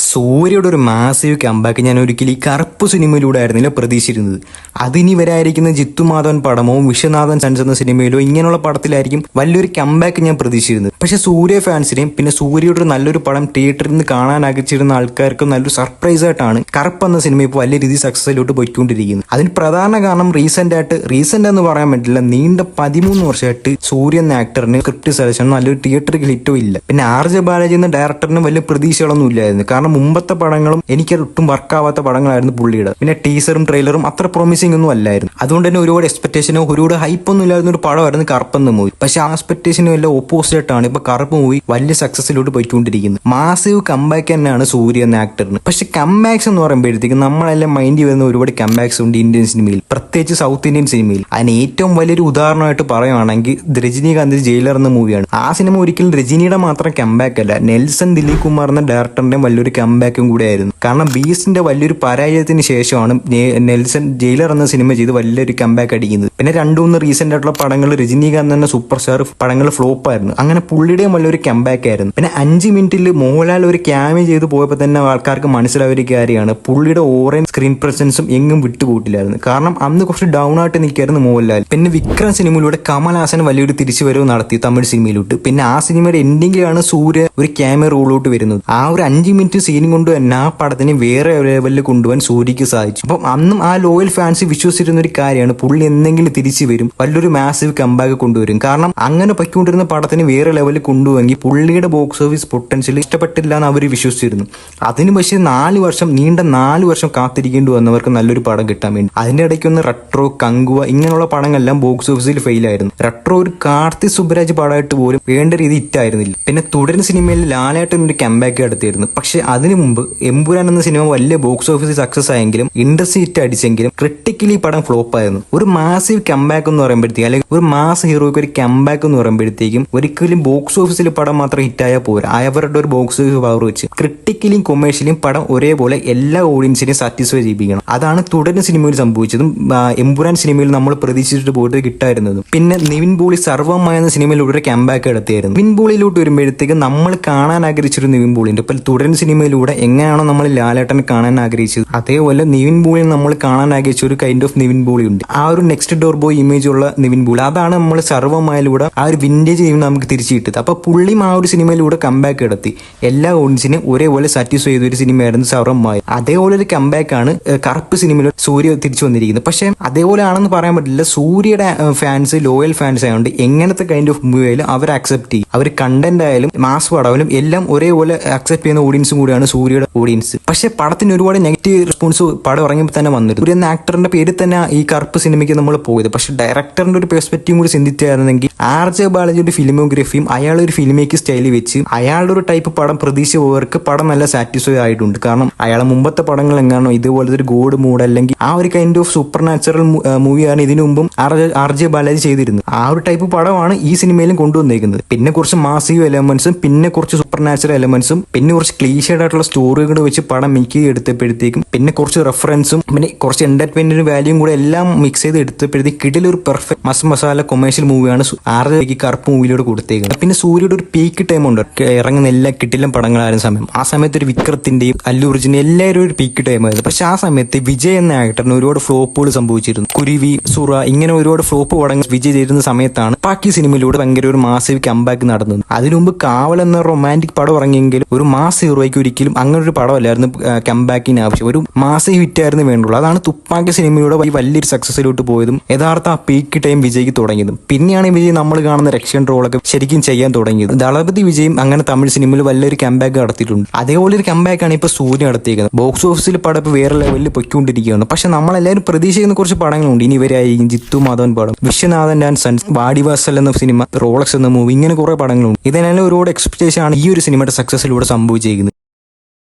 സൂര്യയുടെ ഒരു massive comeback ഞാൻ ഒരിക്കലും ഈ കറുപ്പ് സിനിമയിലൂടെ ആയിരുന്നില്ല പ്രതീക്ഷിച്ചിരുന്നത്. അതിനി വരായിരിക്കുന്ന ജിത്തു മാധവൻ പടമോ വിശ്വനാഥൻ സൺസ് എന്ന സിനിമയിലോ ഇങ്ങനെയുള്ള പടത്തിലായിരിക്കും വലിയൊരു കമ്പാക്ക് ഞാൻ പ്രതീക്ഷിച്ചിരുന്നത്. പക്ഷെ സൂര്യ ഫാൻസിനെയും പിന്നെ സൂര്യയുടെ ഒരു നല്ലൊരു പടം തിയേറ്ററിൽ നിന്ന് കാണാൻ ആഗ്രഹിച്ചിരുന്ന ആൾക്കാർക്ക് നല്ലൊരു സർപ്രൈസ് ആയിട്ടാണ് കറുപ്പ് എന്ന സിനിമ ഇപ്പോൾ വലിയ രീതിയിൽ സക്സസിലോട്ട് പോയിക്കൊണ്ടിരിക്കുന്നത്. അതിന് പ്രധാന കാരണം റീസെന്റ് എന്ന് പറയാൻ പറ്റില്ല, നീണ്ട 13 വർഷമായിട്ട് സൂര്യ എന്ന ആക്ടറിന് സ്ക്രിപ്റ്റ് സെലക്ഷൻ നല്ലൊരു തിയേറ്ററിൽ ഹിറ്റോ ഇല്ല. പിന്നെ ആർ ജെ ബാലാജി എന്ന ഡയറക്ടറിന് വലിയ പ്രതീക്ഷകളൊന്നും ഇല്ലായിരുന്നു. കാരണം മുമ്പത്തെ പടങ്ങളും എനിക്ക് ഒട്ടും വർക്കാവാത്ത പടങ്ങളായിരുന്നു പുള്ളിയുടെ. പിന്നെ ടീസറും ട്രെയിലറും അത്ര പ്രോമിസിംഗ് ഒന്നും അല്ലായിരുന്നു. അതുകൊണ്ട് തന്നെ ഒരുപാട് എക്സ്പെക്ടേഷനോ ഒരുപാട് ഹൈപ്പൊന്നും ഇല്ലായിരുന്ന ഒരു പടമായിരുന്നു കറുപ്പെന്ന മൂവി. പക്ഷെ ആ എക്സ്പെക്ടേഷനും എല്ലാം ഓപ്പോസിറ്റ് ആണ് ഇപ്പൊ കറുപ്പ് മൂവി വലിയ സക്സസിലോട്ട് പോയിക്കൊണ്ടിരിക്കുന്നത്. മാസീവ് കമ്പാക്ക് തന്നെയാണ് സൂര്യ എന്ന ആക്ടറിന്. പക്ഷെ കമ്പാക്സ് എന്ന് പറയുമ്പോഴത്തേക്കും നമ്മളെല്ലാം മൈൻഡ് വരുന്ന ഒരുപാട് കമ്പാക്സ് ഉണ്ട് ഇന്ത്യൻ സിനിമയിൽ, പ്രത്യേകിച്ച് സൗത്ത് ഇന്ത്യൻ സിനിമയിൽ. അതിന് ഏറ്റവും വലിയൊരു ഉദാഹരണമായിട്ട് പറയുവാണെങ്കിൽ രജനീകാന്ത് ജയിലർ എന്ന മൂവിയാണ്. ആ സിനിമ ഒരിക്കലും രജനിയുടെ മാത്രം കമ്പാക്ക് അല്ല, നെൽസൺ ദിലീപ് കുമാർ എന്ന ഡയറക്ടറിന്റെ വലിയൊരു കമ്പാക്കും കൂടെ ആയിരുന്നു. കാരണം ബീസ്റ്റിന്റെ വലിയൊരു പരാജയത്തിന് ശേഷമാണ് നെൽസൺ ജയിലർ എന്ന സിനിമ ചെയ്ത് വലിയൊരു കമ്പാക്ക് അടിക്കുന്നത്. പിന്നെ 2-3 റീസെന്റ് ആയിട്ടുള്ള പടങ്ങൾ രജനീകാന്ത് എന്ന സൂപ്പർ സ്റ്റാർ പടങ്ങൾ ഫ്ലോപ്പ് ആയിരുന്നു. അങ്ങനെ പുള്ളിയുടെയും വലിയൊരു കമ്പാക്ക് ആയിരുന്നു. പിന്നെ 5 മിനിറ്റിൽ മോഹൻലാൽ ഒരു ക്യാമിയോ ചെയ്ത് പോയപ്പോൾ തന്നെ ആൾക്കാർക്ക് മനസ്സിലായ ഒരു കാര്യമാണ്, പുള്ളിയുടെ ഓറയും സ്ക്രീൻ പ്രസൻസും എങ്ങും വിട്ടുപോയിട്ടില്ലായിരുന്നു. കാരണം അന്ന് കുറച്ച് ഡൗൺ ആയിട്ട് നിൽക്കായിരുന്നു മോഹൻലാൽ. പിന്നെ വിക്രം സിനിമയിലൂടെ കമൽഹാസൻ വലിയൊരു തിരിച്ചുവരവ് നടത്തി തമിഴ് സിനിമയിലോട്ട്. പിന്നെ ആ സിനിമയുടെ എൻഡിങ്ങിലാണ് സൂര്യ ഒരു ക്യാമിയോ റോളിലോട്ട് വരുന്നത്. ആ ഒരു 5 മിനിറ്റ് സീനും കൊണ്ട് തന്നെ ആ പടത്തിനെ വേറെ ലെവലിൽ കൊണ്ടുപോകാൻ സൂര്യക്ക് സാധിച്ചു. അപ്പം അന്നും ആ ലോയൽ ഫാൻസ് വിശ്വസിച്ചിരുന്ന ഒരു കാര്യമാണ്, പുള്ളി എന്തെങ്കിലും തിരിച്ചു വരും, വലിയൊരു മാസീവ് കമ്പാക്ക് കൊണ്ടുവരും. കാരണം അങ്ങനെ പൊയ്ക്കൊണ്ടിരുന്ന പടത്തിന് വേറെ ലെവലിൽ കൊണ്ടുപോയെങ്കിൽ പുള്ളിയുടെ ബോക്സ് ഓഫീസ് പൊട്ടൻഷ്യൽ ഇഷ്ടപ്പെട്ടില്ല എന്ന് അവർ വിശ്വസിച്ചിരുന്നു. അതിന് പക്ഷേ 4 വർഷം നീണ്ട 4 വർഷം കാത്തിരിക്കേണ്ടി വന്നവർക്ക് നല്ലൊരു പടം കിട്ടാൻ വേണ്ടി. അതിന്റെ ഇടയ്ക്കൊന്ന് റെട്രോ, കങ്കുവ ഇങ്ങനെയുള്ള പടങ്ങളെല്ലാം ബോക്സ് ഓഫീസിൽ ഫെയിൽ ആയിരുന്നു. റെട്രോ ഒരു കാർത്തി സുബ്രാജ് പടമായിട്ട് പോലും വേണ്ട രീതി ഹിറ്റായിരുന്നില്ല. പിന്നെ തുടരുന്ന സിനിമയിൽ ലാലേട്ടൻ ഒരു കമ്പാക്ക് നടത്തിയിരുന്നു. പക്ഷെ അതിനു മുമ്പ് എമ്പുരാൻ എന്ന സിനിമ വലിയ ബോക്സ് ഓഫീസിൽ സക്സസ് ആയെങ്കിലും ഇൻഡസ്ട്രി ഹിറ്റ് അടിച്ചെങ്കിലും ക്രിട്ടിക്കലി പടം ഫ്ലോപ്പ് ആയിരുന്നു. ഒരു മാസീവ് കമ്പാക്ക് എന്ന് പറയുമ്പോഴത്തേക്കും അല്ലെങ്കിൽ ഒരു മാസ് ഹീറോയ്ക്ക് ഒരു കമ്പാക്ക് എന്ന് പറയുമ്പോഴത്തേക്കും ഒരിക്കലും ബോക്സ് ഓഫീസിൽ പടം മാത്രം ഹിറ്റായാൽ പോരാ, അവരുടെ ഒരു ബോക്സ് ഓഫീസ് പവർ വെച്ച് ക്രിട്ടിക്കലിയും കൊമേഴ്ഷ്യലിയും പടം ഒരേപോലെ എല്ലാ ഓഡിയൻസിനെയും സാറ്റിസ്ഫൈ ചെയ്യിപ്പിക്കണം. അതാണ് തുടരുന്ന സിനിമയിൽ സംഭവിച്ചതും എമ്പുരാൻ സിനിമയിൽ നമ്മൾ പ്രതീക്ഷിച്ചിട്ട് പോയിട്ട് കിട്ടായിരുന്നതും. പിന്നെ നിവിൻ പോളി സർവമായ എന്ന സിനിമയിലൂടെ ഒരു കമ്പാക്ക് നടത്തിയായിരുന്നു. നിവിൻ പോളിയിലോട്ട് വരുമ്പോഴത്തേക്ക് നമ്മൾ കാണാൻ ആഗ്രഹിച്ചൊരു നിവിൻ പോളിയുണ്ട്. ഇപ്പൊ തുടരുന്ന സിനിമയിലൂടെ എങ്ങനെയാണോ നമ്മൾ ലാലേട്ടനെ കാണാൻ ആഗ്രഹിച്ചത്, അതേപോലെ നിവിൻ പോളിയെ നമ്മൾ കാണാൻ ആഗ്രഹിച്ച ഒരു കൈൻഡ് ഓഫ് നിവിൻ പോളി ഉണ്ട്. ആ ഒരു നെക്സ്റ്റ് ഡോർ ബോയ് ഇമേജ് ഉള്ള നിവിൻ പോളി, അതാണ് നമ്മൾ സർവമായിലൂടെ ആ ഒരു വിന്റേജ് നിവിൻ നമുക്ക് തിരിച്ചു കിട്ടുന്നത്. അപ്പൊ പുള്ളിയും ആ ഒരു സിനിമയിലൂടെ കമ്പാക്ക് നടത്തി എല്ലാ ഓഡിയൻസിനെയും ഒരേപോലെ സാറ്റിസ്ഫൈ ചെയ്ത ഒരു സിനിമയായിരുന്നു സർവമായ. അതേപോലെ ഒരു കമ്പാക്ക് ആണ് കറുപ്പ് സിനിമയിൽ സൂര്യ തിരിച്ചു വന്നിരിക്കുന്നത്. പക്ഷെ അതേപോലെ ആണെന്ന് പറയാൻ പറ്റില്ല. സൂര്യയുടെ ഫാൻസ് ലോയൽ ഫാൻസ് ആയതുകൊണ്ട് എങ്ങനത്തെ കൈൻഡ് ഓഫ് മൂവി ആയാലും അവർ അക്സെപ്റ്റ് ചെയ്യും. അവർ കണ്ടന്റ് ആയാലും മാസ് പടമായാലും എല്ലാം ഒരേപോലെ അക്സെപ്റ്റ് ചെയ്യുന്ന ഓഡിയൻസും കൂടിയാണ് സൂര്യയുടെ ഓഡിയൻസ്. പക്ഷെ പടത്തിന് ഒരുപാട് നെഗറ്റീവ് റെസ്പോൺസ് പടം ഇറങ്ങിയപ്പോൾ തന്നെ വന്നിരുന്നു. സൂര്യ എന്ന ആക്ടറിന്റെ പേര് തന്നെ ഈ കറുപ്പ് സിനിമയ്ക്ക് നമ്മൾ പോയത്. പക്ഷെ ഡയറക്ടറിന്റെ ഒരു പെർസ്പെക്റ്റീവ് കൂടി ചിന്തിച്ചായിരുന്നെങ്കിൽ ആർ ജെ ബാലാജിയുടെ ഫിലിമോഗ്രഫിയും അയാളൊരു ഒരു ഫിലിം മേക്കിംഗ് സ്റ്റൈലിൽ വെച്ച് അയാളുടെ ഒരു ടൈപ്പ് പടം പ്രതീക്ഷ പോയവർക്ക് പടം നല്ല സാറ്റിസ്ഫൈ ആയിട്ടുണ്ട്. കാരണം അയാളെ മുമ്പത്തെ പടങ്ങൾ എങ്ങാണോ ഇതുപോലത്തെ ഒരു ഗോഡ് മൂഡ് അല്ലെങ്കിൽ ആ ഒരു കൈൻഡ് ഓഫ് സൂപ്പർ നാച്ചുറൽ മൂവിയാണ് ഇതിനു മുമ്പും ആർ ജെ ബാലാജി ചെയ്തിരുന്നത്. ആ ഒരു ടൈപ്പ് പടമാണ് ഈ സിനിമയിലും കൊണ്ടുവന്നേക്കുന്നത്. പിന്നെ കുറച്ച് മാസീവ് എലമെന്റ്സും പിന്നെ കുറച്ച് സൂപ്പർ നാച്ചുറൽ എലമെന്റ്സും പിന്നെ കുറച്ച് ക്ലീഷേഡ് ആയിട്ടുള്ള സ്റ്റോറികൾ വെച്ച് പടം മിക്സ് ചെയ്ത് എടുത്തപ്പോഴത്തേക്കും പിന്നെ കുറച്ച് റെഫറൻസും പിന്നെ കുറച്ച് എന്റർടൈൻമെന്റ് വാല്യൂം കൂടെ എല്ലാം മിക്സ് ചെയ്ത് എടുത്തപ്പോഴത്തേക്ക് കിടിലൊരു പെർഫെക്റ്റ് മസാല കൊമേഴ്ഷ്യൽ മൂവിയാണ് ആർ ജെ കറുപ്പ് മൂവിയിലൂടെ കൊടുത്തേക്കുന്നത്. പിന്നെ സൂര്യയുടെ ഒരു പീക്ക് ടൈം ഉണ്ട്, ഇറങ്ങുന്ന എല്ലാ കിട്ടിലും പടങ്ങളായിരുന്ന സമയം. ആ സമയത്ത് ഒരു വിക്രത്തിന്റെയും അല്ലു അർജുനും എല്ലാവരും ഒരു പീക്ക് ടൈം ആയിരുന്നു. പക്ഷെ ആ സമയത്ത് വിജയ് എന്ന ആക്ടറിന് ഒരുപാട് ഫ്ലോപ്പുകൾ സംഭവിച്ചിരുന്നു. കുരുവി, സുറ ഇങ്ങനെ ഒരുപാട് ഫ്ലോപ്പ് പടങ്ങൾ വിജയ് ചെയ്തിരുന്ന സമയത്താണ് ബാക്കി സിനിമയിലൂടെ ഭയങ്കര ഒരു മാസീവ് കമ്പാക്ക് നടന്നത്. അതിനു മുമ്പ് കാവൽ എന്ന റൊമാൻറ്റിക് പടം ഇറങ്ങിയെങ്കിലും ഒരു മാസ് ഹീറോയ്ക്ക് ഒരിക്കലും അങ്ങനെ ഒരു പടമല്ലായിരുന്നു കമ്പാക്കിന് ആവശ്യം. ഒരു മാസ് ഹിറ്റ് ആയിരുന്നു വേണ്ടുള്ളൂ. അതാണ് തുപ്പാക്കി സിനിമയുടെ വലിയൊരു സക്സസിലോട്ട് പോയതും യഥാർത്ഥ ആ പീക്ക് ടൈം വിജയ്ക്ക് തുടങ്ങിയതും. പിന്നെയാണ് വിജയ് നമ്മൾ കാണുന്ന രക്ഷൻ റോളൊക്കെ ശരിക്കും ചെയ്യാൻ തുടങ്ങിയത്. ദളപതി വിജയും അങ്ങനെ തമിഴ് സിനിമയിൽ വലിയൊരു കമ്പാക്ക് നടത്തിയിട്ടുണ്ട്. അതേപോലെ ഒരു കമ്പാക്കാണ് ഇപ്പൊ സൂര്യ നടത്തിയിരിക്കുന്നത്. ബോക്സ് ഓഫീസിൽ പടം ഇപ്പൊ വേറെ ലെവലിൽ പൊയ്ക്കൊണ്ടിരിക്കുകയാണ്. പക്ഷെ നമ്മളെല്ലാവരും പ്രതീക്ഷിക്കുന്ന കുറച്ച് പടങ്ങളുണ്ട്. ഇനി ഇവരായിരിക്കും ജിത്തു മാധവൻ പടം, വിശ്വനാഥൻ ആൻഡ് സൺസ്, വാടിവാസൽ എന്ന സിനിമ, റോളക്സ് എന്ന മൂവി, ഇങ്ങനെ കുറെ പടങ്ങളുണ്ട്. ഇതിനെല്ലാം ഒരുപാട് എക്സ്പെക്ടേഷൻ ആണ് ഈ ഒരു സിനിമയുടെ സക്സസിലൂടെ സംഭവിച്ചിരിക്കുന്നത്.